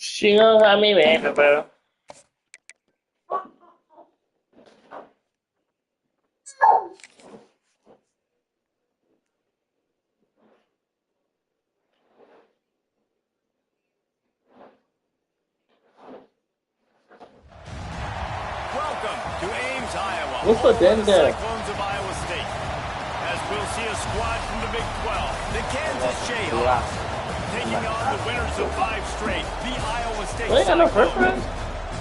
She knows how me, baby, bro. Welcome to Ames, Iowa. What's for them the there? Cyclones of Iowa State. As we'll see a squad from the Big 12, the Kansas Jayhawks, taking on the winners of 5 straight, the Iowa State They got no Cyclones. preference.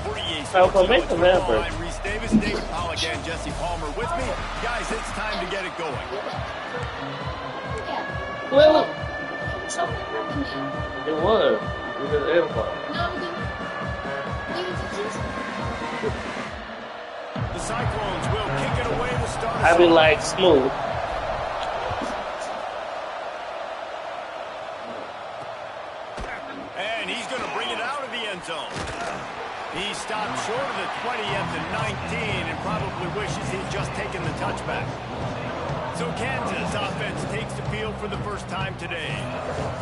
For EA Oh, Sports for me, Coach remember. I'm Reese Davis, David Pollack, and Jesse Palmer with me. Guys, it's time to get it going. Well, it was. It was everybody. The Cyclones will kick it away to start us I be off. like smooth. And he's going to bring it out of the end zone. He stopped short of the 20 at the 19 and probably wishes he'd just taken the touchback. So Kansas offense takes the field for the first time today.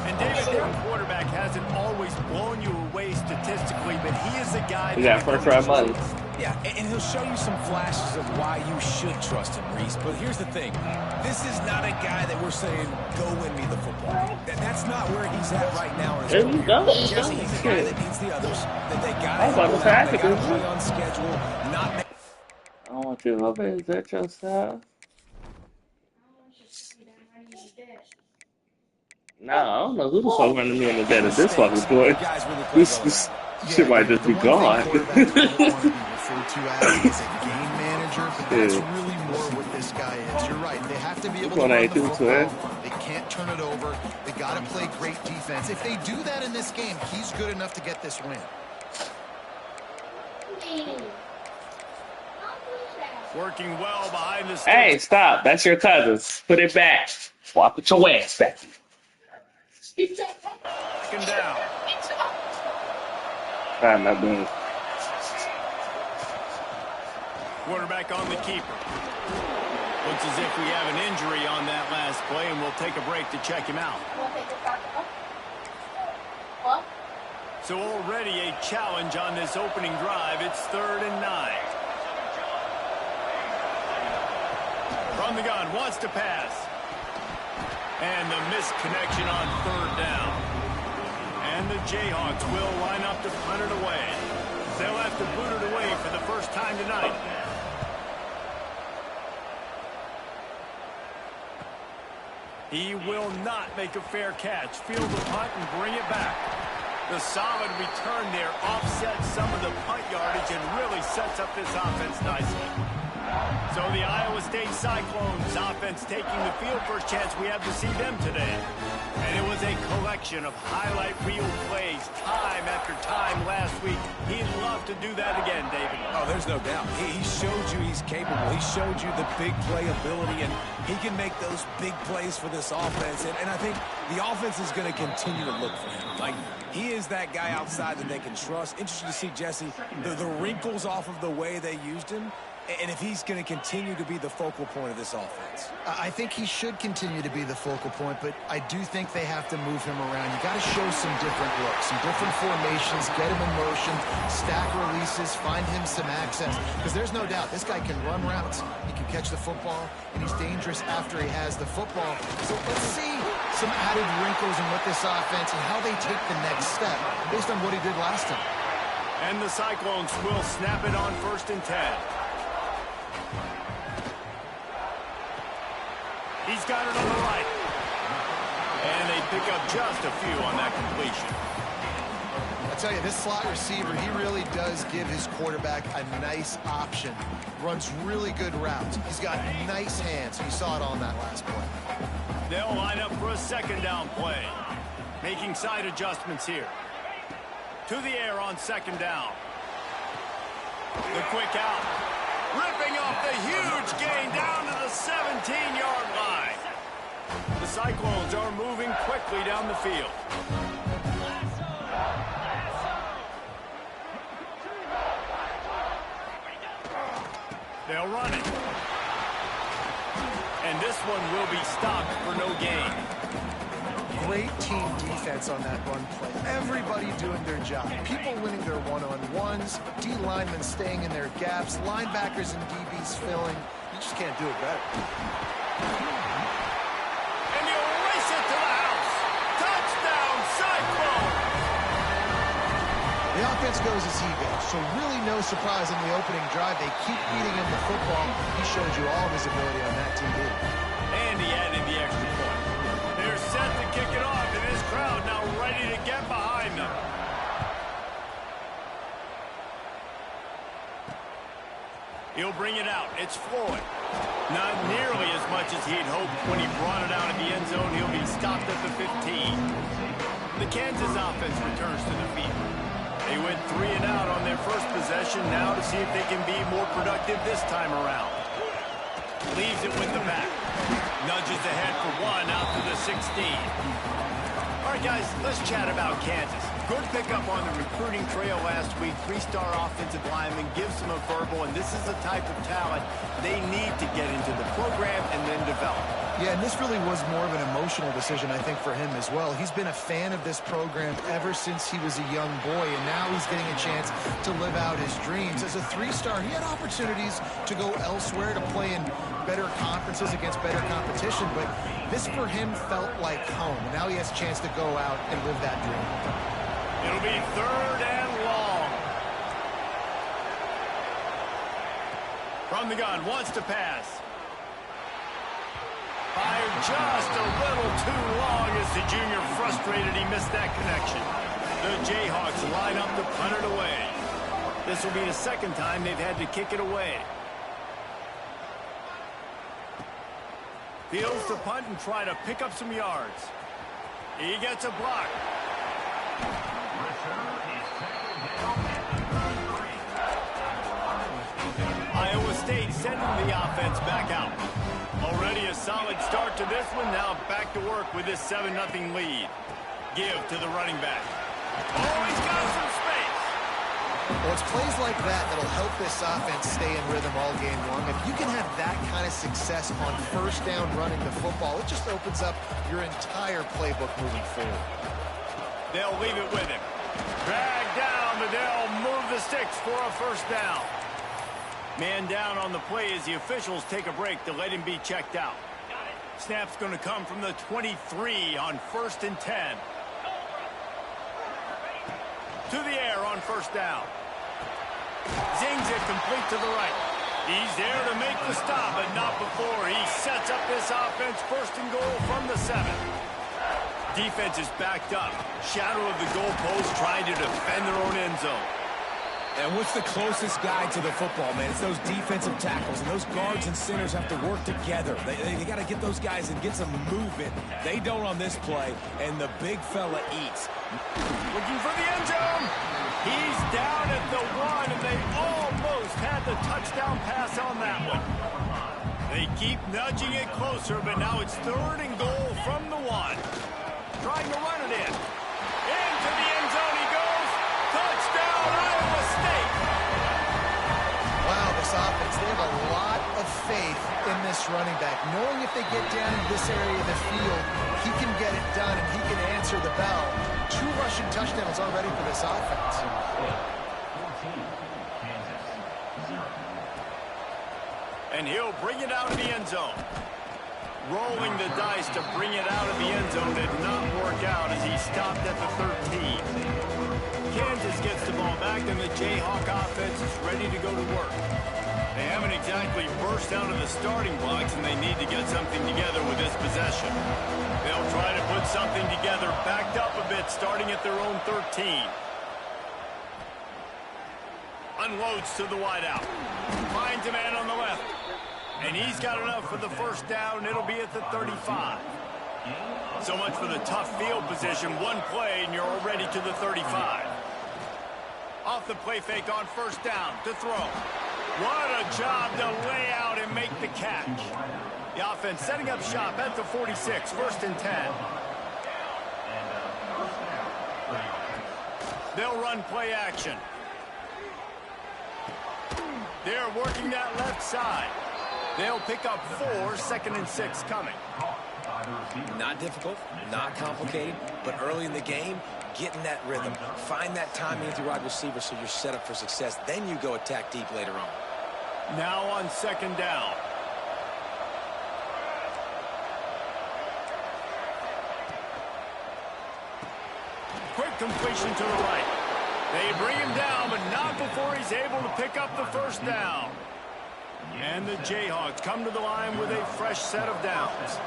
And David, their quarterback hasn't always blown you away statistically, but he is a guy You got first round money. Yeah, and he'll show you some flashes of why you should trust him, Reese. But here's the thing. This is not a guy that we're saying, go win me the football. That's not where he's at right now in his There you career. go. Jesse, he's a guy that needs the others. That they got I was about to say, I they could got do to play that. on schedule, not make I don't want you to open. Is that your style? Nah, I don't know who the fuck running me in the bed at this fucking point. guys really play This shit might just be gone. The one thing quarterbacks don't want to be referred to as is a game manager, but that's really more what this guy is. You're right. They have to be able to run the football. They can't turn it over. They got to play great defense. If they do that in this game, he's good enough to get this win. Working well behind the sticks. Hey, stop. That's your cousins. Put it back. Swap it your ass back. Second down. Trying my best. Quarterback on the keeper. Looks as if we have an injury on that last play, and we'll take a break to check him out. So already a challenge on this opening drive. It's 3rd and 9. From the gun, wants to pass. And the missed connection on 3rd down. And the Jayhawks will line up to punt it away. They'll have to boot it away for the first time tonight. He will not make a fair catch. Field the punt and bring it back. The solid return there offsets some of the punt yardage and really sets up this offense nicely. So the Iowa State Cyclones offense taking the field. First chance we have to see them today. And it was a collection of highlight reel plays time after time last week. He'd love to do that again, David. Oh, there's no doubt. He showed you he's capable. He showed you the big play ability, and he can make those big plays for this offense. And I think the offense is going to continue to look for him. Like, he is that guy outside that they can trust. Interesting to see, Jesse, the wrinkles off of the way they used him. And if he's going to continue to be the focal point of this offense. I think he should continue to be the focal point, but I do think they have to move him around. You got to show some different looks, some different formations, get him in motion, stack releases, find him some access. Because there's no doubt this guy can run routes, he can catch the football, and he's dangerous after he has the football. So let's see some added wrinkles in what this offense and how they take the next step based on what he did last time. And the Cyclones will snap it on 1st and 10. He's got it on the right. And they pick up just a few on that completion. I tell you, this slot receiver, he really does give his quarterback a nice option. Runs really good routes. He's got nice hands. You saw it on that last play. They'll line up for a 2nd down play. Making side adjustments here. To the air on 2nd down. The quick out. Ripping off the huge gain down to the 17-yard line. The Cyclones are moving quickly down the field. They'll run it. And this one will be stopped for no gain. great team defense on that run play. Everybody doing their job. People winning their one-on-ones, D linemen staying in their gaps, linebackers and DBs filling. You just can't do it better. And he'll race it to the house. Touchdown, Cyclone! The offense goes as he goes, so really no surprise in the opening drive. They keep beating him the football. He showed you all his ability on that TV. And he added the extra point. They're set to kick it off, and this crowd now ready to get behind them. He'll bring it out. It's Floyd. Not nearly as much as he'd hoped when he brought it out of the end zone. He'll be stopped at the 15. The Kansas offense returns to the field. They went 3 and out on their first possession, now to see if they can be more productive this time around. Leaves it with the back. Nudges ahead for 1 out to the 16. All right, guys, let's chat about Kansas. Good pickup on the recruiting trail last week. 3-star offensive lineman gives them a verbal, and this is the type of talent they need to get into the program and then develop. Yeah, and this really was more of an emotional decision, I think, for him as well. He's been a fan of this program ever since he was a young boy, and now he's getting a chance to live out his dreams. As a 3-star, he had opportunities to go elsewhere, to play in better conferences against better competition, but this for him felt like home. And now he has a chance to go out and live that dream. It'll be 3rd and long. From the gun, wants to pass. Fired just a little too long as the junior frustrated he missed that connection. The Jayhawks line up to punt it away. This will be the second time they've had to kick it away. Fields to punt and try to pick up some yards. He gets a block. Iowa State sending the offense back out. Already a solid start to this one. Now back to work with this 7-0 lead. Give to the running back. Oh, he's got some space. Well, it's plays like that that'll help this offense stay in rhythm all game long. If you can have that kind of success on first down running the football, it just opens up your entire playbook moving forward. They'll leave it with him. Drag down, but they'll move the sticks for a first down. Man down on the play as the officials take a break to let him be checked out. Snap's going to come from the 23 on 1st and 10. To the air on first down. Zings it complete to the right. He's there to make the stop, but not before he sets up this offense. 1st and goal from the 7. Defense is backed up. Shadow of the goalpost trying to defend their own end zone. And what's the closest guy to the football, man? It's those defensive tackles, and those guards and centers have to work together. They got to get those guys and get some movement. They don't on this play, and the big fella eats. Looking for the end zone. He's down at the 1, and they almost had the touchdown pass on that one. They keep nudging it closer, but now it's 3rd and goal from the 1. Trying to run it in. Into the end zone he goes. Touchdown, Iowa State. Wow, this offense, they have a lot of faith in this running back. Knowing if they get down in this area of the field, he can get it done and he can answer the bell. 2 rushing touchdowns already for this offense. And he'll bring it out of the end zone. Rolling the dice to bring it out of the end zone did not work out as he stopped at the 13. Kansas gets the ball back, and the Jayhawk offense is ready to go to work. They haven't exactly burst out of the starting blocks, and they need to get something together with this possession. They'll try to put something together, backed up a bit, starting at their own 13. Unloads to the wideout. Finds a man on the left. And he's got enough for the first down. It'll be at the 35. So much for the tough field position. One play, and you're already to the 35. Off the play fake on first down to throw. What a job to lay out and make the catch. The offense setting up shop at the 46, 1st and 10. They'll run play action. They're working that left side. They'll pick up 4, 2nd and 6 coming. Not difficult, not complicated, but early in the game, get in that rhythm. Find that timing with your wide receiver so you're set up for success. Then you go attack deep later on. Now on second down. Quick completion to the right. They bring him down, but not before he's able to pick up the first down. And the Jayhawks come to the line with a fresh set of downs.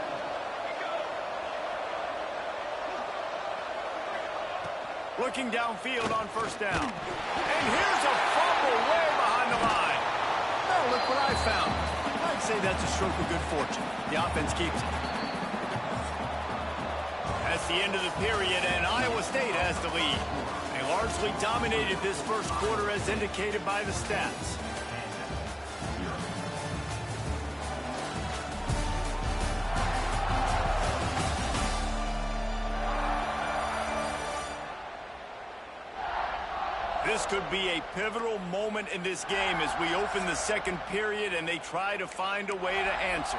Looking downfield on first down. And here's a fumble way behind the line. Oh, look what I found. I'd say that's a stroke of good fortune. The offense keeps it. That's the end of the period, and Iowa State has the lead. They largely dominated this first quarter as indicated by the stats. This could be a pivotal moment in this game as we open the second period and they try to find a way to answer.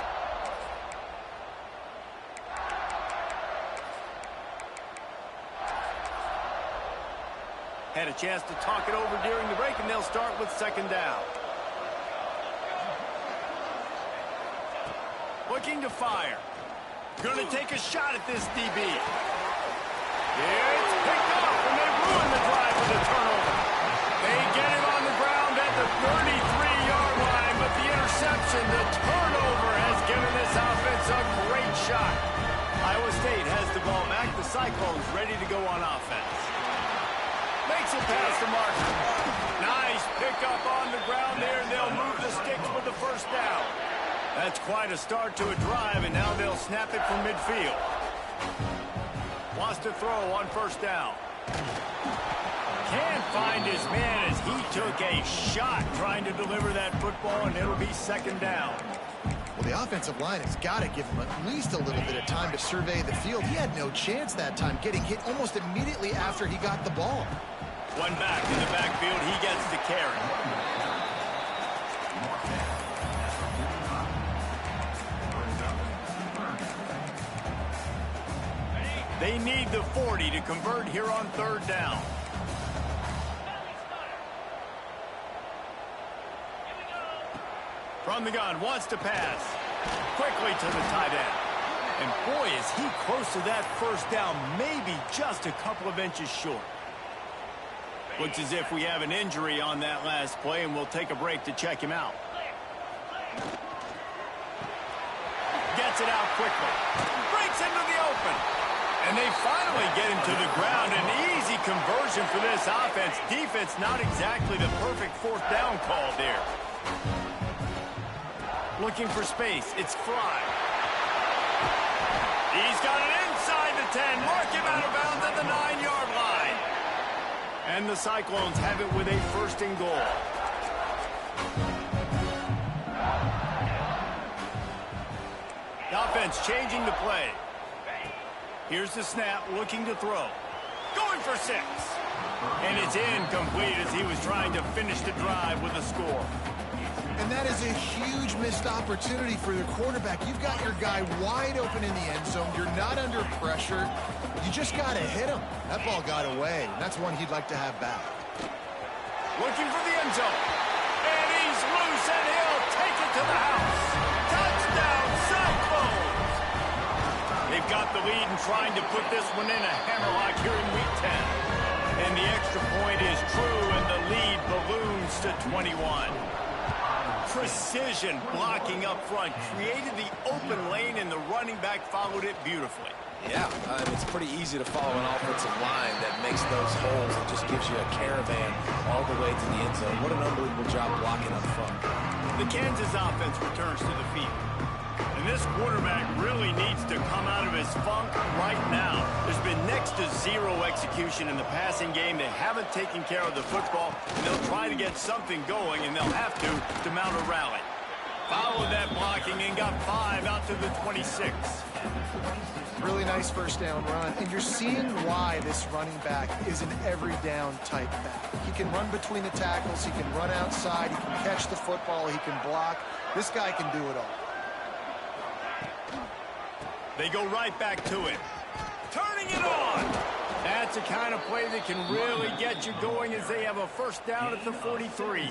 Had a chance to talk it over during the break, and they'll start with second down. Looking to fire. Going to take a shot at this DB. It's picked up, and they ruin the drive with a turnover. They get it on the ground at the 33-yard line, but the interception, the turnover, has given this offense a great shot. Iowa State has the ball back. The Cyclones ready to go on offense. Makes it past the marker. Nice pickup on the ground there, and they'll move the sticks with the first down. That's quite a start to a drive, and now they'll snap it from midfield. Wants to throw on first down. Can't find his man as he took a shot trying to deliver that football, and it'll be second down. Well, the offensive line has got to give him at least a little bit of time to survey the field. He had no chance that time, getting hit almost immediately after he got the ball. One back in the backfield, he gets the carry. They need the 40 to convert here on third down. From the gun, wants to pass. Quickly to the tight end. And boy, is he close to that first down, maybe just a couple of inches short. Looks as if we have an injury on that last play, and we'll take a break to check him out. Gets it out quickly. Breaks into the open. And they finally get him to the ground. An easy conversion for this offense. Defense not exactly the perfect fourth down call there. Looking for space. It's Fry. He's got it inside the 10. Mark him out of bounds at the 9-yard line. And the Cyclones have it with a first and goal. The offense changing the play. Here's the snap, looking to throw. Going for 6. And it's incomplete as he was trying to finish the drive with a score. And that is a huge missed opportunity for the quarterback. You've got your guy wide open in the end zone. You're not under pressure. You just got to hit him. That ball got away. And that's one he'd like to have back. Looking for the end zone. And he's loose, and he'll take it to the house. Touchdown, Cyclones! They've got the lead and trying to put this one in a hammerlock here in Week 10. And the extra point is true, and the lead balloons to 21. Precision blocking up front created the open lane, and the running back followed it beautifully. Yeah, it's pretty easy to follow an offensive line that makes those holes and just gives you a caravan all the way to the end zone. What an unbelievable job blocking up front. The Kansas offense returns to the field. And this quarterback really needs to come out of his funk right now. There's been next to zero execution in the passing game. They haven't taken care of the football, and they'll try to get something going, and they'll have to mount a rally. Followed that blocking and got 5 out to the 26. Really nice first down run, and you're seeing why this running back is an every down type back. He can run between the tackles, he can run outside, he can catch the football, he can block. This guy can do it all. They go right back to it. Turning it on. That's the kind of play that can really get you going as they have a first down at the 43.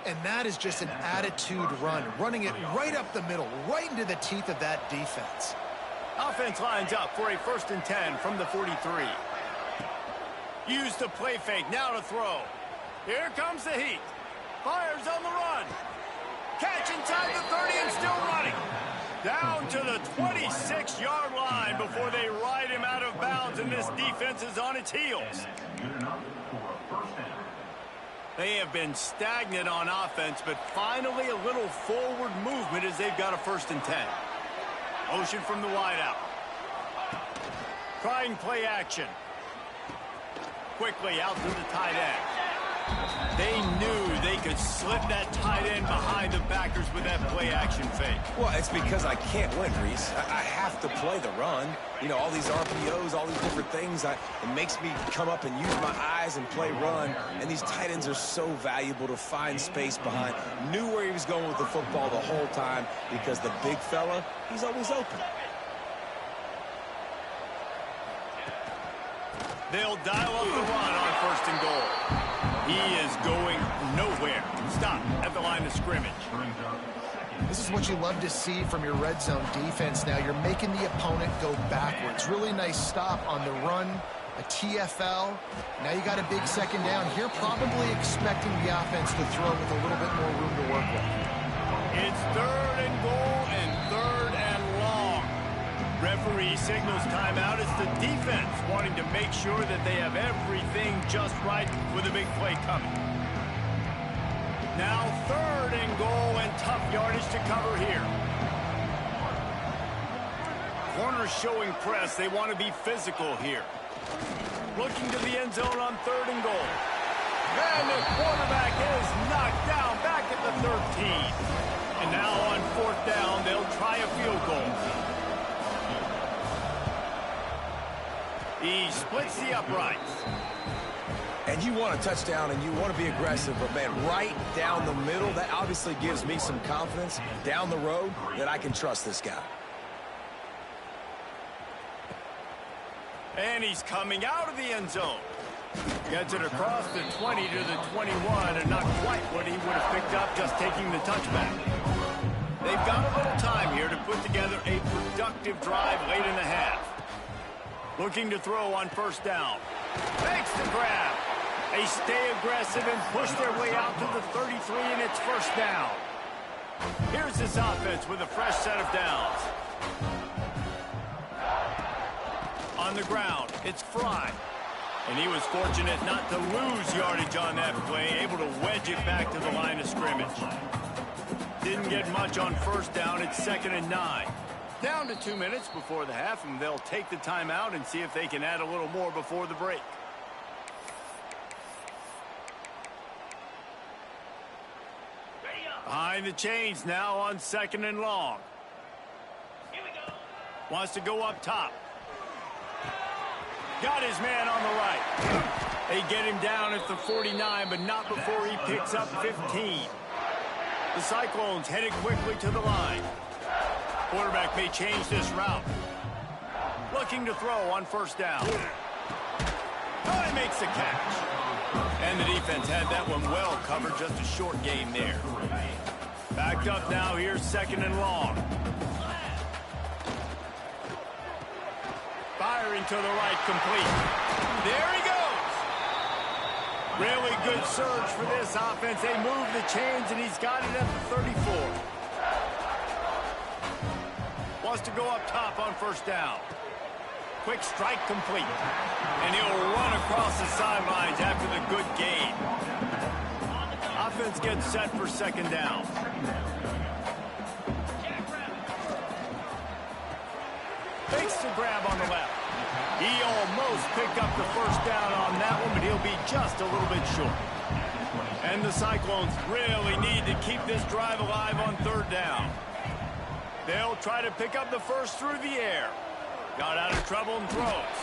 And that is just an attitude run, running it right up the middle, right into the teeth of that defense. Offense lines up for a 1st and 10 from the 43. Use the play fake, now to throw. Here comes the heat. Fires on the run. Catch inside the 30 and still running. Down to the 26-yard line before they ride him out of bounds, and this defense is on its heels. They have been stagnant on offense, but finally a little forward movement as they've got a 1st and 10. Motion from the wideout. Trying play action. Quickly out to the tight end. They knew they could slip that tight end behind the backers with that play action fake. Well, it's because I can't win, Reese. I have to play the run. You know, all these RPOs, all these different things. It makes me come up and use my eyes and play run. And these tight ends are so valuable to find space behind. Knew where he was going with the football the whole time because the big fella, he's always open. They'll dial up the run on 1st and goal. He is going nowhere. Stop at the line of scrimmage. This is what you love to see from your red zone defense now. You're making the opponent go backwards. Really nice stop on the run, a TFL. Now you got a big 2nd down here, probably expecting the offense to throw with a little bit more room to work with. It's 3rd and goal and 3rd and long. Referee signals timeout. It's the defense wanting to make sure that they have everything just right with a big play coming. Now 3rd and goal and tough yardage to cover here. Corners showing press. They want to be physical here. Looking to the end zone on 3rd and goal. And the quarterback is knocked down back at the 13. And now on 4th down, they'll try a field goal. He splits the uprights. And you want a touchdown and you want to be aggressive, but man, right down the middle, that obviously gives me some confidence down the road that I can trust this guy. And he's coming out of the end zone. Gets it across the 20 to the 21, and not quite what he would have picked up just taking the touchback. They've got a little time here to put together a productive drive late in the half. Looking to throw on 1st down. Makes the grab. They stay aggressive and push their way out to the 33, and it's 1st down. Here's this offense with a fresh set of downs. On the ground, it's Fry. And he was fortunate not to lose yardage on that play, able to wedge it back to the line of scrimmage. Didn't get much on 1st down. It's 2nd and 9. Down to 2 minutes before the half, and they'll take the timeout and see if they can add a little more before the break. Behind the chains now on 2nd and long. Here we go. Wants to go up top. Got his man on the right. They get him down at the 49, but not before he picks up 15. The Cyclones headed quickly to the line. Quarterback may change this route. Looking to throw on 1st down. He makes the catch. And the defense had that one well covered, just a short gain there. Backed up now, here's 2nd and long. Firing to the right, complete. There he goes. Really good surge for this offense. They move the chains, and he's got it at the 34. Wants to go up top on 1st down. Quick strike complete. And he'll run across the sidelines after the good gain. Offense gets set for 2nd down. Makes the grab on the left. He almost picked up the 1st down on that one, but he'll be just a little bit short. And the Cyclones really need to keep this drive alive on 3rd down. They'll try to pick up the 1st through the air. Got out of trouble and throws.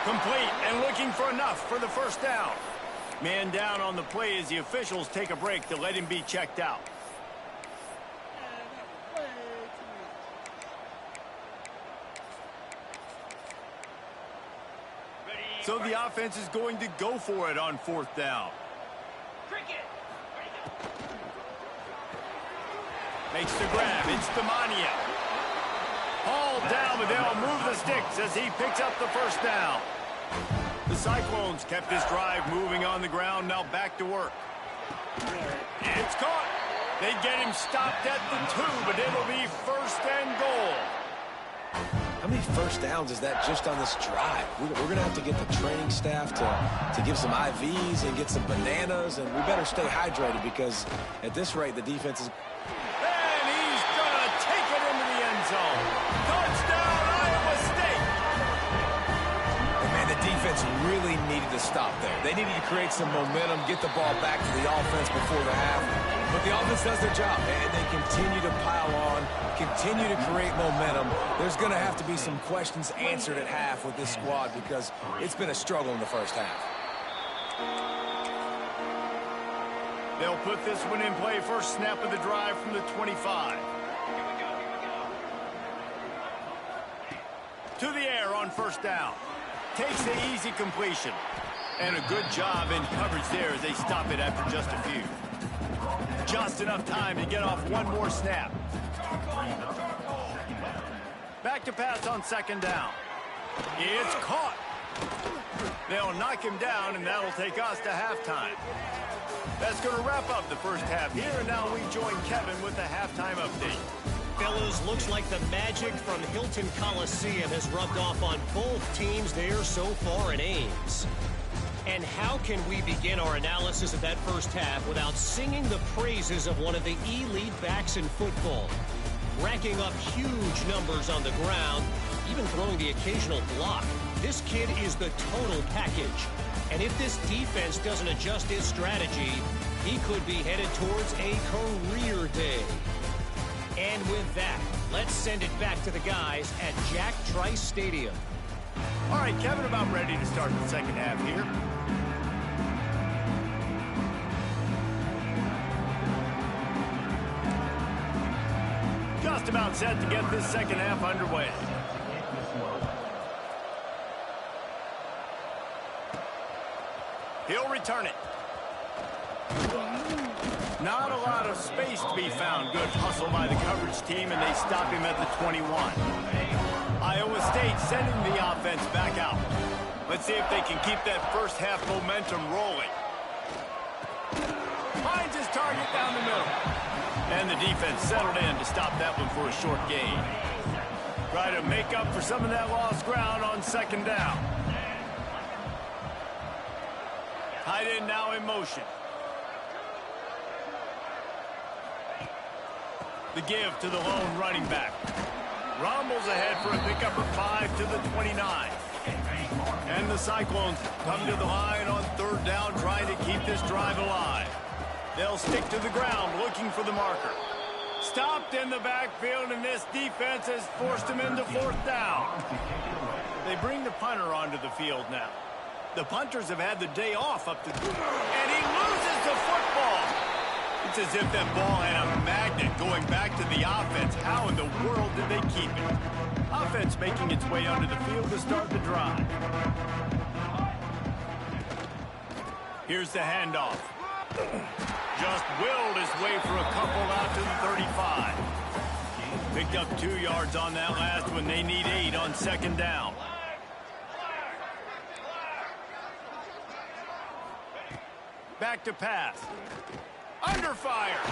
Complete and looking for enough for the 1st down. Man down on the play as the officials take a break to let him be checked out. So the offense is going to go for it on 4th down. Makes the grab. It's Demania. Hauled down, but they'll move the sticks as he picks up the 1st down. The Cyclones kept this drive moving on the ground. Now back to work. It's caught. They get him stopped at the 2, but it'll be 1st and goal. How many 1st downs is that just on this drive? We're going to have to get the training staff to give some IVs and get some bananas, and we better stay hydrated because at this rate, the defense is... And he's going to take it into the end zone. Touchdown, Iowa State! And man, the defense really needed to stop there. They needed to create some momentum, get the ball back to the offense before the half. But the offense does their job, and they continue to pile on, continue to create momentum. There's going to have to be some questions answered at half with this squad because it's been a struggle in the 1st half. They'll put this one in play. 1st snap of the drive from the 25. To the air on 1st down. Takes the easy completion. And a good job in coverage there as they stop it after just a few. Just enough time to get off one more snap. Back to pass on 2nd down. It's caught. They'll knock him down, and that'll take us to halftime. That's going to wrap up the 1st half here, and now we join Kevin with the halftime update. Fellas, looks like the magic from Hilton Coliseum has rubbed off on both teams there so far in Ames. And how can we begin our analysis of that 1st half without singing the praises of one of the elite backs in football? Racking up huge numbers on the ground, even throwing the occasional block. This kid is the total package. And if this defense doesn't adjust his strategy, he could be headed towards a career day. And with that, let's send it back to the guys at Jack Trice Stadium. All right, Kevin, about ready to start the 2nd half here. Just about set to get this 2nd half underway. He'll return it. Not a lot of space to be found. Good hustle by the coverage team, and they stop him at the 21. Iowa State sending the offense back out. Let's see if they can keep that 1st half momentum rolling. Finds his target down the middle. And the defense settled in to stop that one for a short gain. Try to make up for some of that lost ground on 2nd down. Tight end now in motion. The give to the lone running back. Rumbles ahead for a pickup of 5 to the 29. And the Cyclones come to the line on 3rd down, trying to keep this drive alive. They'll stick to the ground, looking for the marker. Stopped in the backfield, and this defense has forced him into 4th down. They bring the punter onto the field now. The punters have had the day off up to... And he loses the football! It's as if that ball had a magnet going back to the offense. How in the world did they keep it? Offense making its way onto the field to start the drive. Here's the handoff. Just willed his way for a couple out to the 35. Picked up 2 yards on that last one. They need 8 on 2nd down. Back to pass. Under fire.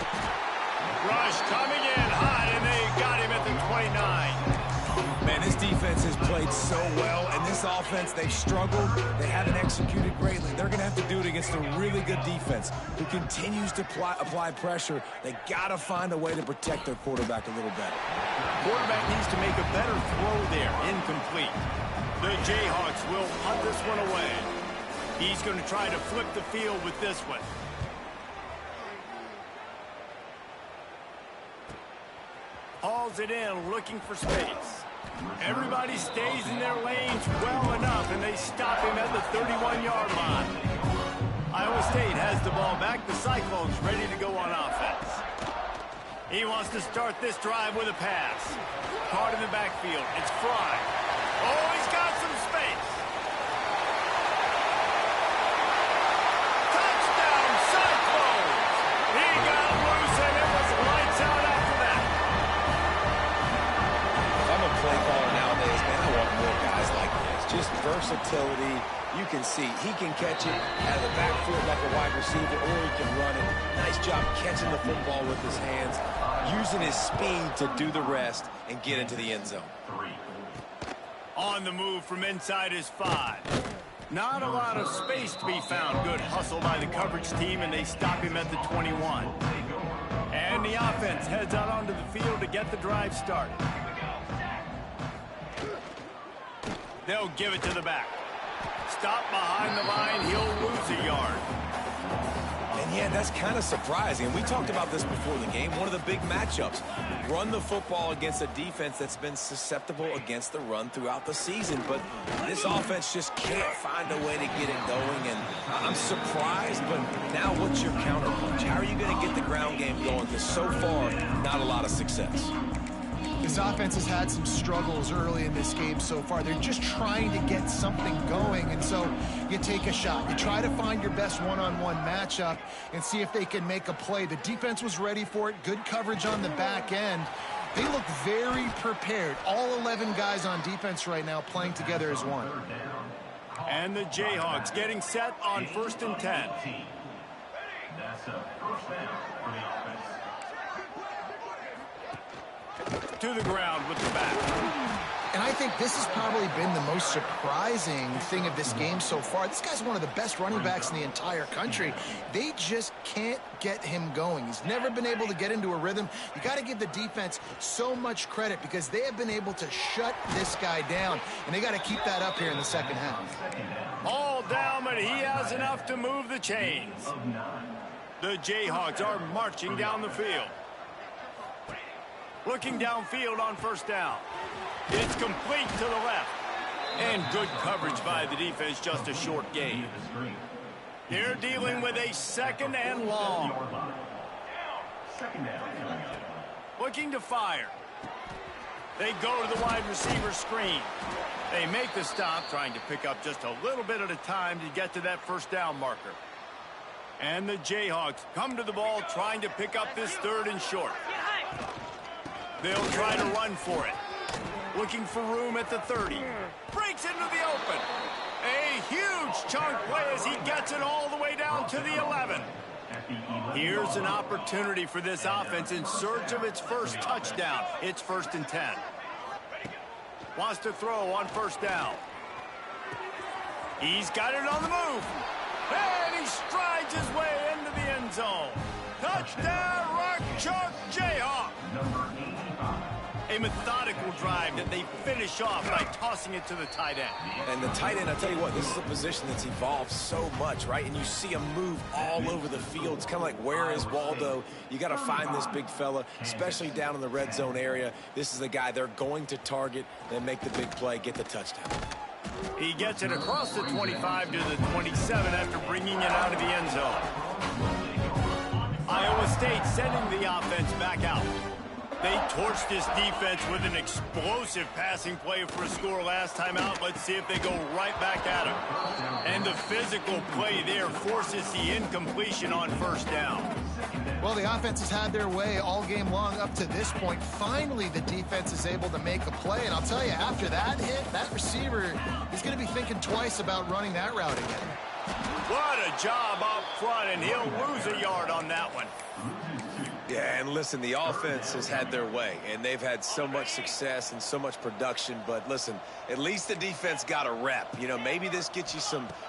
Rush coming in hot, and they got him at the 29. Man, this defense has played so well, and this offense, they've struggled. They haven't executed greatly. They're going to have to do it against a really good defense who continues to apply pressure. They got to find a way to protect their quarterback a little better. Quarterback needs to make a better throw there. Incomplete. The Jayhawks will punt this one away. He's going to try to flip the field with this one. Hauls it in, looking for space. Everybody stays in their lanes well enough, and they stop him at the 31-yard line. Iowa State has the ball back. The Cyclones ready to go on offense. He wants to start this drive with a pass. Caught in the backfield. It's fly. Oh, he's got some space. versatility. You can see he can catch it out of the backfield like a wide receiver, or he can run it. Nice job catching the football with his hands, using his speed to do the rest and get into the end zone. On the move from inside his 5. Not a lot of space to be found. Good hustle by the coverage team, and they stop him at the 21. And the offense heads out onto the field to get the drive started. They'll give it to the back. Stop behind the line, he'll lose a yard. And yeah, that's kind of surprising. We talked about this before the game. One of the big matchups. Run the football against a defense that's been susceptible against the run throughout the season. But this offense just can't find a way to get it going. And I'm surprised, but now what's your counterpunch? How are you going to get the ground game going? Because so far, not a lot of success. This offense has had some struggles early in this game so far. They're just trying to get something going, and so you take a shot. You try to find your best one-on-one matchup and see if they can make a play. The defense was ready for it. Good coverage on the back end. They look very prepared. All 11 guys on defense right now playing together as one. And the Jayhawks getting set on 1st and 10. That's a first down for the offense. To the ground with the back. And I think this has probably been the most surprising thing of this game so far. This guy's one of the best running backs in the entire country. They just can't get him going. He's never been able to get into a rhythm. You got to give the defense so much credit because they have been able to shut this guy down, and they got to keep that up here in the second half. All down, but he has enough to move the chains. The Jayhawks are marching down the field. Looking downfield on 1st down. It's complete to the left. And good coverage by the defense, just a short gain. They're dealing with a 2nd and long. Looking to fire. They go to the wide receiver screen. They make the stop, trying to pick up just a little bit at a time to get to that 1st down marker. And the Jayhawks come to the ball, trying to pick up this 3rd and short. They'll try to run for it. Looking for room at the 30. Breaks into the open. A huge chunk play as he gets it all the way down to the 11. Here's an opportunity for this offense in search of its first touchdown. It's 1st and 10. Wants to throw on 1st down. He's got it on the move. And he strides his way into the end zone. Touchdown, Rock Chalk Jayhawk. A methodical drive that they finish off by tossing it to the tight end. And the tight end, I tell you what, this is a position that's evolved so much, right? And you see him move all over the field. It's kind of like, where is Waldo? You got to find this big fella, especially down in the red zone area. This is the guy they're going to target, then make the big play, get the touchdown. He gets it across the 25 to the 27 after bringing it out of the end zone. Iowa State sending the offense back out. They torched this defense with an explosive passing play for a score last time out. Let's see if they go right back at him. And the physical play there forces the incompletion on 1st down. Well, the offense has had their way all game long up to this point. Finally, the defense is able to make a play. And I'll tell you, after that hit, that receiver, he's going to be thinking twice about running that route again. What a job up front, and he'll lose a yard on that one. Yeah, and listen, the offense has had their way, and they've had so much success and so much production. But listen, at least the defense got a rep. You know, maybe this gets you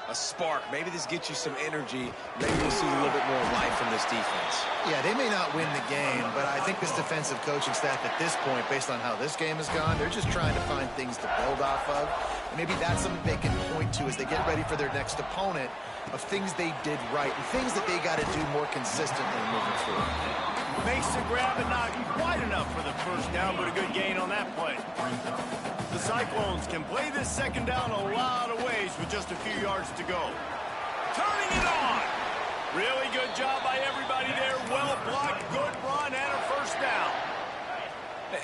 a spark. Maybe this gets you some energy. Maybe we'll see a little bit more life from this defense. Yeah, they may not win the game, but I think this defensive coaching staff at this point, based on how this game has gone, they're just trying to find things to build off of. And maybe that's something they can point to as they get ready for their next opponent, of things they did right and things that they got to do more consistently moving forward. Makes the grab and not quite enough for the 1st down, but a good gain on that play. The Cyclones can play this 2nd down a lot of ways with just a few yards to go. Turning it on. Really good job by everybody there. Well blocked, good run, and a 1st down.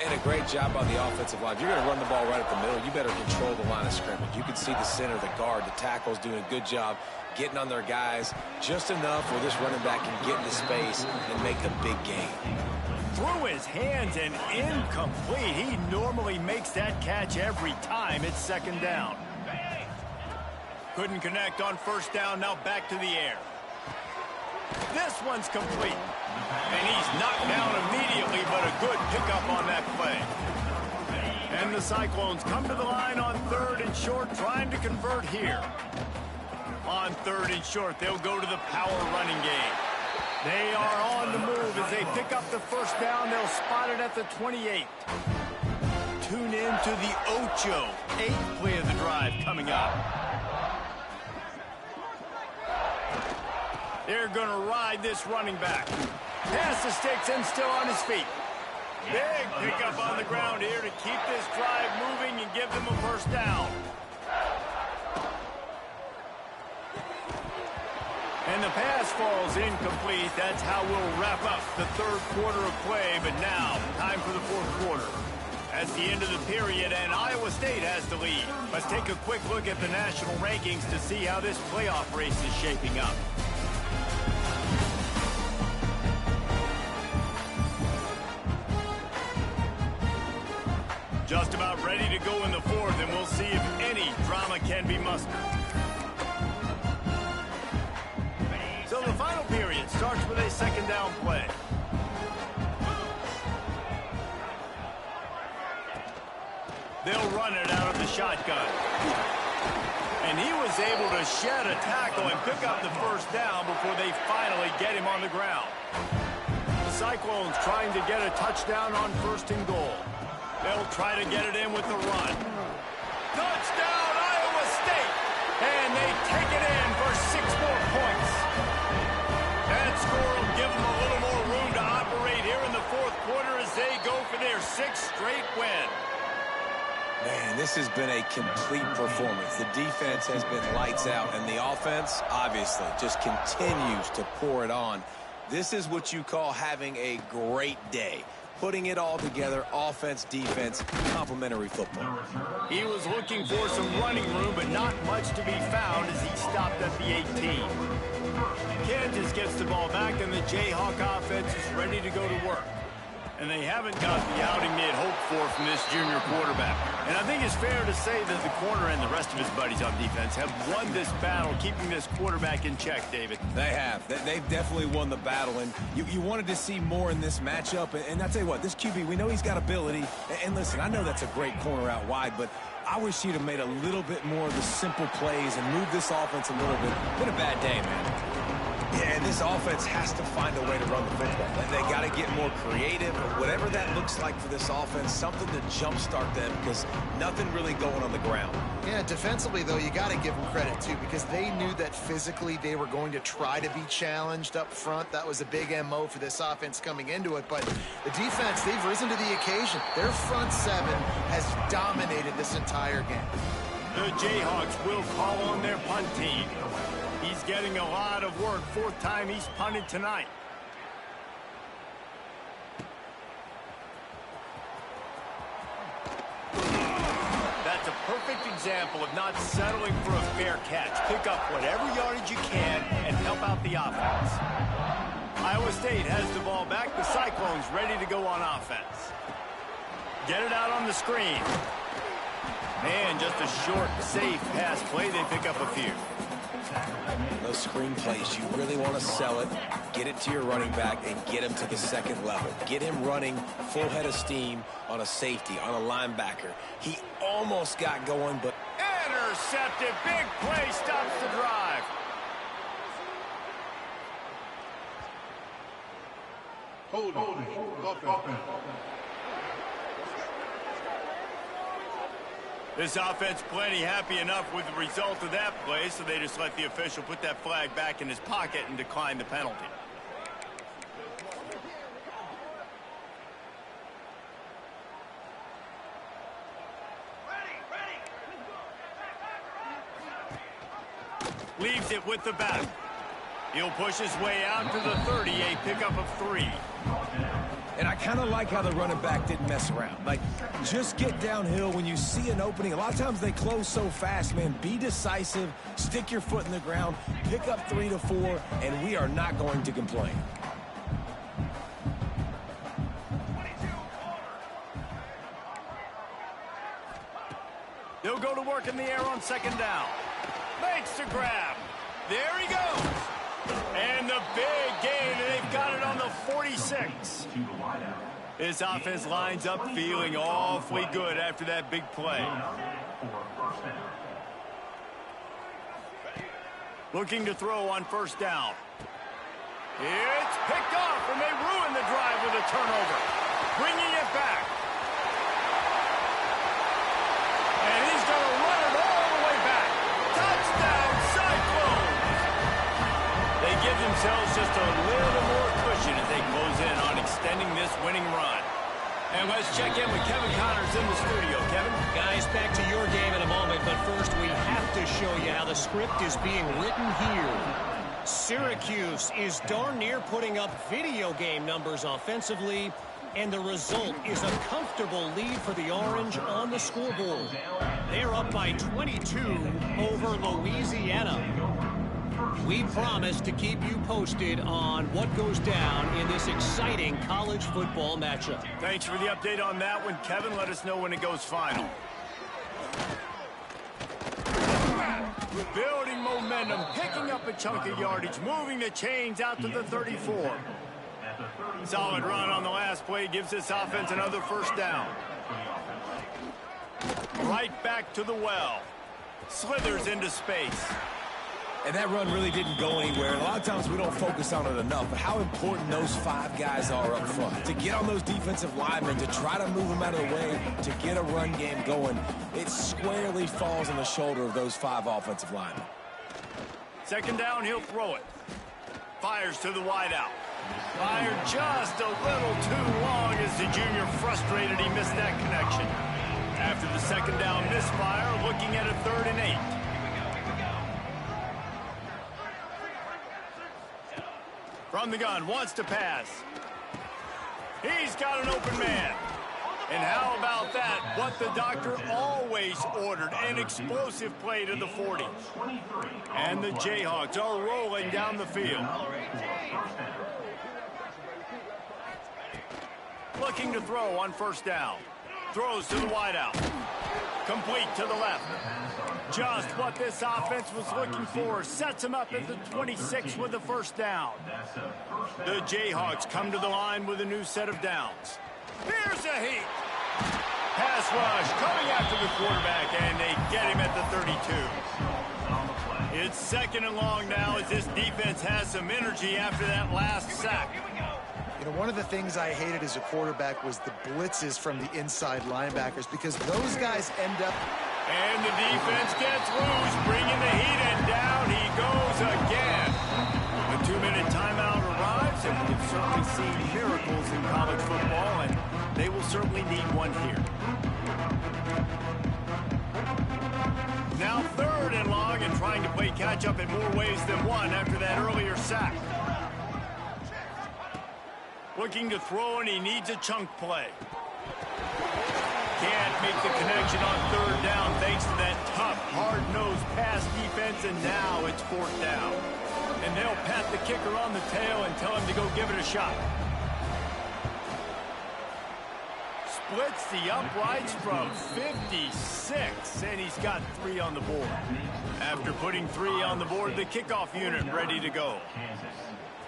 And a great job on the offensive line. If you're going to run the ball right up the middle, you better control the line of scrimmage. You can see the center, the guard, the tackles doing a good job getting on their guys just enough where this running back can get into space and make the big gain. Through his hands and incomplete. He normally makes that catch every time. It's 2nd down. Couldn't connect on first down. Now back to the air. This one's complete. And he's knocked down immediately, but a good pickup on that play. And the Cyclones come to the line on 3rd and short, trying to convert here. On 3rd and short, they'll go to the power running game. They are on the move as they pick up the first down. They'll spot it at the 28. Tune in to the Ocho. 8th play of the drive coming up. They're going to ride this running back. Pass the sticks and still on his feet. Big pickup on the ground here to keep this drive moving and give them a first down. And the pass falls incomplete. That's how we'll wrap up the 3rd quarter of play. But now, time for the 4th quarter. That's the end of the period, and Iowa State has the lead. Let's take a quick look at the national rankings to see how this playoff race is shaping up. Just about ready to go in the 4th, and we'll see if any drama can be mustered. So the final period starts with a 2nd down play. They'll run it out of the shotgun. And he was able to shed a tackle and pick up the first down before they finally get him on the ground. The Cyclones trying to get a touchdown on 1st and goal. They'll try to get it in with the run. Touchdown, Iowa State! And they take it in for 6 more points. That score will give them a little more room to operate here in the 4th quarter as they go for their 6th straight win. Man, this has been a complete performance. The defense has been lights out, and the offense, obviously, just continues to pour it on. This is what you call having a great day. Putting it all together, offense, defense, complementary football. He was looking for some running room, but not much to be found as he stopped at the 18. Kansas gets the ball back, and the Jayhawk offense is ready to go to work. And they haven't got the outing they had hoped for from this junior quarterback. And I think it's fair to say that the corner and the rest of his buddies on defense have won this battle, keeping this quarterback in check, David. They have. They've definitely won the battle. And you wanted to see more in this matchup. And I'll tell you what, this QB, we know he's got ability. And listen, I know that's a great corner out wide, but I wish he'd have made a little bit more of the simple plays and moved this offense a little bit. Been a bad day, man. Yeah, and this offense has to find a way to run the football. They got to get more creative, or whatever that looks like for this offense, something to jumpstart them because nothing really going on the ground. Yeah, defensively, though, you got to give them credit, too, because they knew that physically they were going to try to be challenged up front. That was a big MO for this offense coming into it. But the defense, they've risen to the occasion. Their front 7 has dominated this entire game. The Jayhawks will call on their punt team. He's getting a lot of work. 4th time he's punted tonight. That's a perfect example of not settling for a fair catch. Pick up whatever yardage you can and help out the offense. Iowa State has the ball back. The Cyclones ready to go on offense. Get it out on the screen. And just a short, safe pass play. They pick up a few. Those screen plays, you really want to sell it, get it to your running back, and get him to the 2nd level. Get him running full head of steam on a safety, on a linebacker. He almost got going, but... Intercepted. Big play stops the drive. Holding. Offense. This offense plenty happy enough with the result of that play, so they just let the official put that flag back in his pocket and decline the penalty. Leaves it with the back. He'll push his way out to the 30, a pickup of 3. And I kind of like how the running back didn't mess around. Like, just get downhill when you see an opening. A lot of times they close so fast, man. Be decisive, stick your foot in the ground, pick up 3 to 4, and we are not going to complain. They'll go to work in the air on 2nd down. Makes the grab. There he goes. And the big gain, and they've got it on the 46. This offense lines up feeling awfully good after that big play. Looking to throw on first down. It's picked off, and they ruin the drive with a turnover. Bringing it back. And he's going to run it all the way back. Touchdown, Cyclones! They give themselves just a little more cushion as they close in on extending this winning run. And let's check in with Kevin Connors in the studio. Kevin? Guys, back to your game in a moment, but first we have to show you how the script is being written here. Syracuse is darn near putting up video game numbers offensively, and the result is a comfortable lead for the Orange on the scoreboard. They're up by 22 over Louisiana. We promise to keep you posted on what goes down in this exciting college football matchup. Thanks for the update on that one, Kevin. Let us know when it goes final. Building momentum, picking up a chunk of yardage, moving the chains out to the 34. Solid run on the last play gives this offense another first down. Right back to the well. Slithers into space. And that run really didn't go anywhere. And a lot of times we don't focus on it enough. But how important those 5 guys are up front. To get on those defensive linemen, to try to move them out of the way, to get a run game going, it squarely falls on the shoulder of those 5 offensive linemen. Second down, he'll throw it. Fires to the wideout. Fired just a little too long as the junior frustrated he missed that connection. After the second down misfire, looking at a 3rd and 8. From the gun, wants to pass. He's got an open man. And how about that? What the doctor always ordered, an explosive play to the 40. And the Jayhawks are rolling down the field. Looking to throw on first down. Throws to the wideout. Complete to the left. Just what this offense was looking for. Sets him up at the 26 with the first down. The Jayhawks come to the line with a new set of downs. Here's a heat. Pass rush coming after the quarterback, and they get him at the 32. It's 2nd and long now as this defense has some energy after that last sack. You know, one of the things I hated as a quarterback was the blitzes from the inside linebackers because those guys end up... And the defense gets loose, bringing the heat, and down he goes again. A 2-minute timeout arrives, and we've certainly seen miracles in college football, and they will certainly need one here. Now 3rd and long, and trying to play catch-up in more ways than one after that earlier sack. Looking to throw, and he needs a chunk play. Can't make the connection on 3rd down thanks to that tough, hard-nosed pass defense, and now it's 4th down. And they'll pat the kicker on the tail and tell him to go give it a shot. Splits the uprights from 56, and he's got 3 on the board. After putting 3 on the board, the kickoff unit ready to go.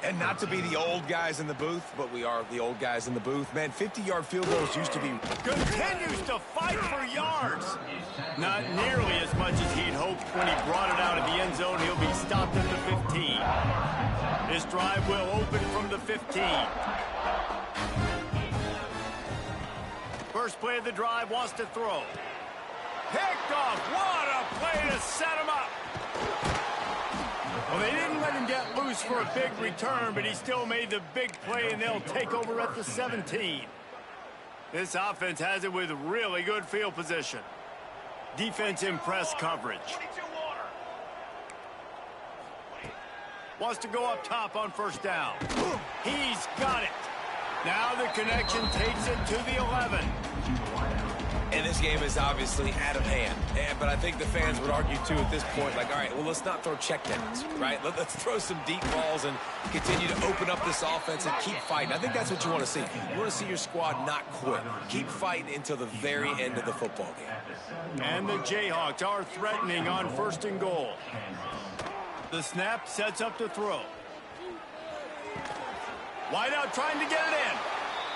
And not to be the old guys in the booth, but we are the old guys in the booth. Man, 50-yard field goals used to be... Continues to fight for yards. Not nearly as much as he'd hoped when he brought it out of the end zone. He'll be stopped at the 15. This drive will open from the 15. First play of the drive, wants to throw. Picked off. What a play to set him up. Well, they didn't let him get loose for a big return, but he still made the big play, and they'll take over at the 17. This offense has it with really good field position. Defense in press coverage. Wants to go up top on first down. He's got it. Now the connection takes it to the 11. And this game is obviously out of hand. But I think the fans would argue, too, at this point, like, all right, well, let's not throw checkdowns, right? Let's throw some deep balls and continue to open up this offense and keep fighting. I think that's what you want to see. You want to see your squad not quit. Keep fighting until the very end of the football game. And the Jayhawks are threatening on 1st and goal. The snap sets up to throw. Wide out trying to get it in.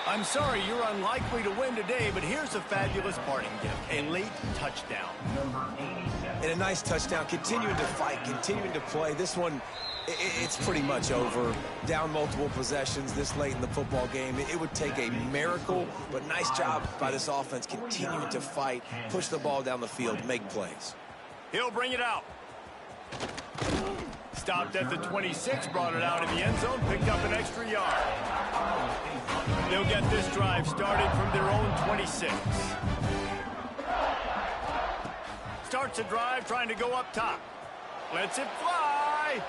I'm sorry, you're unlikely to win today, but here's a fabulous parting gift, a late touchdown. And a nice touchdown, continuing to fight, continuing to play. This one, it's pretty much over. Down multiple possessions this late in the football game. It would take a miracle, but nice job by this offense continuing to fight, push the ball down the field, make plays. He'll bring it out. Stopped at the 26, brought it out in the end zone, picked up an extra yard. They'll get this drive started from their own 26. Starts a drive trying to go up top. Lets it fly.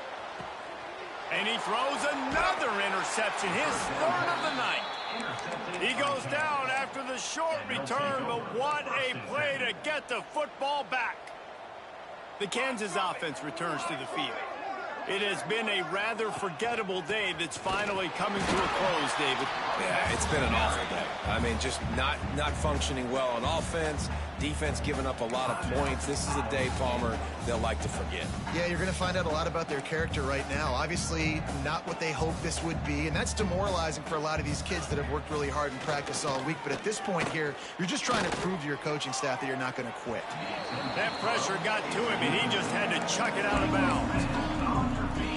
And he throws another interception, his 3rd of the night. He goes down after the short return, but what a play to get the football back. The Kansas offense returns to the field. It has been a rather forgettable day that's finally coming to a close, David. Yeah, it's been an awful day. I mean, just not functioning well on offense. Defense giving up a lot of points. This is a day, Palmer, they'll like to forget. Yeah, you're going to find out a lot about their character right now. Obviously, not what they hoped this would be, and that's demoralizing for a lot of these kids that have worked really hard in practice all week. But at this point here, you're just trying to prove to your coaching staff that you're not going to quit. That pressure got to him, and he just had to chuck it out of bounds.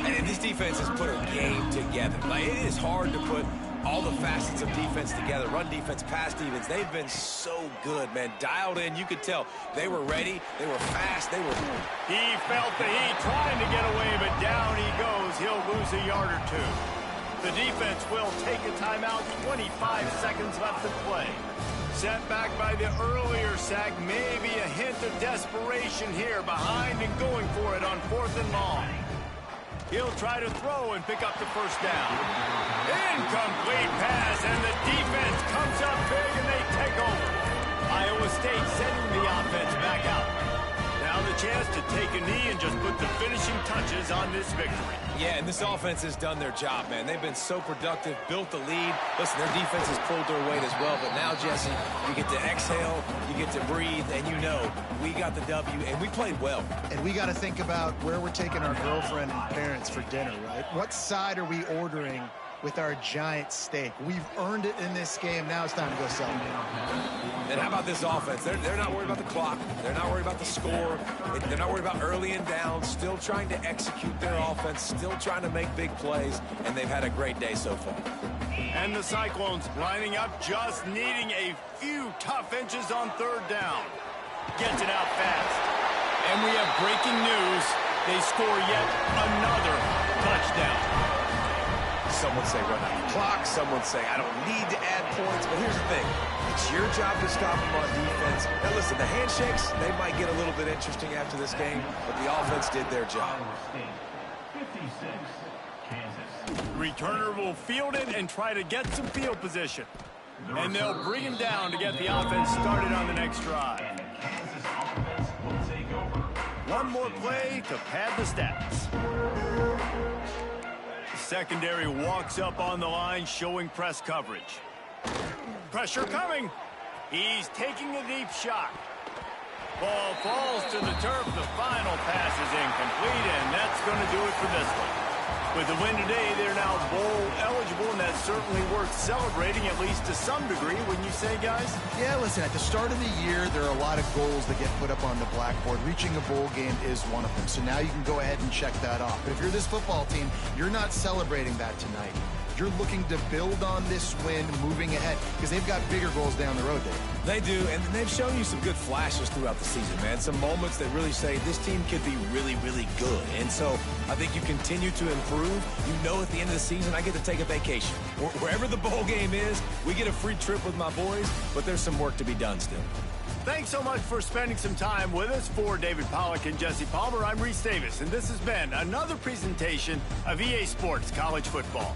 And this defense has put a game together. Like, it is hard to put all the facets of defense together. Run defense, pass defense. They've been so good, man. Dialed in. You could tell they were ready. They were fast. He felt the heat trying to get away, but down he goes. He'll lose a yard or two. The defense will take a timeout. 25 seconds left to play. Set back by the earlier sack. Maybe a hint of desperation here. Behind and going for it on 4th and long. He'll try to throw and pick up the 1st down. Incomplete pass, and the defense comes up big, and they take over. Iowa State sending the offense back out. Now the chance to take a knee and just put the finishing touches on this victory. Yeah, and this offense has done their job, man. They've been so productive, built the lead. Listen, their defense has pulled their weight as well. But now, Jesse, you get to exhale, you get to breathe, and you know we got the W, and we played well. And we got to think about where we're taking our girlfriend and parents for dinner, right? What side are we ordering with our giant steak? We've earned it in this game. Now it's time to go celebrate. And how about this offense? They're not worried about the clock. They're not worried about the score. They're not worried about early and down. Still trying to execute their offense. Still trying to make big plays. And they've had a great day so far. And the Cyclones lining up, just needing a few tough inches on 3rd down. Gets it out fast. And we have breaking news. They score yet another touchdown. Some would say run out the clock. Some would say I don't need to add points. But here's the thing. It's your job to stop them on defense. Now, listen, the handshakes, they might get a little bit interesting after this game, but the offense did their job. 56, Kansas. Returner will field it and try to get some field position. And they'll bring him down to get the offense started on the next drive. And the Kansas offense will take over. One more play to pad the stats. Secondary walks up on the line, showing press coverage. Pressure coming. He's taking a deep shot. Ball falls to the turf. The final pass is incomplete, and that's going to do it for this one. With the win today, they're now bowl eligible, and that's certainly worth celebrating, at least to some degree, wouldn't you say, guys? Yeah, listen, at the start of the year, there are a lot of goals that get put up on the blackboard. Reaching a bowl game is one of them. So now you can go ahead and check that off. But if you're this football team, you're not celebrating that tonight. You're looking to build on this win moving ahead because they've got bigger goals down the road, Dave. They do, and they've shown you some good flashes throughout the season, man. Some moments that really say this team could be really, really good. And so I think you continue to improve. You know at the end of the season, I get to take a vacation. Wherever the bowl game is, we get a free trip with my boys, but there's some work to be done still. Thanks so much for spending some time with us. For David Pollack and Jesse Palmer, I'm Reese Davis, and this has been another presentation of EA Sports College Football.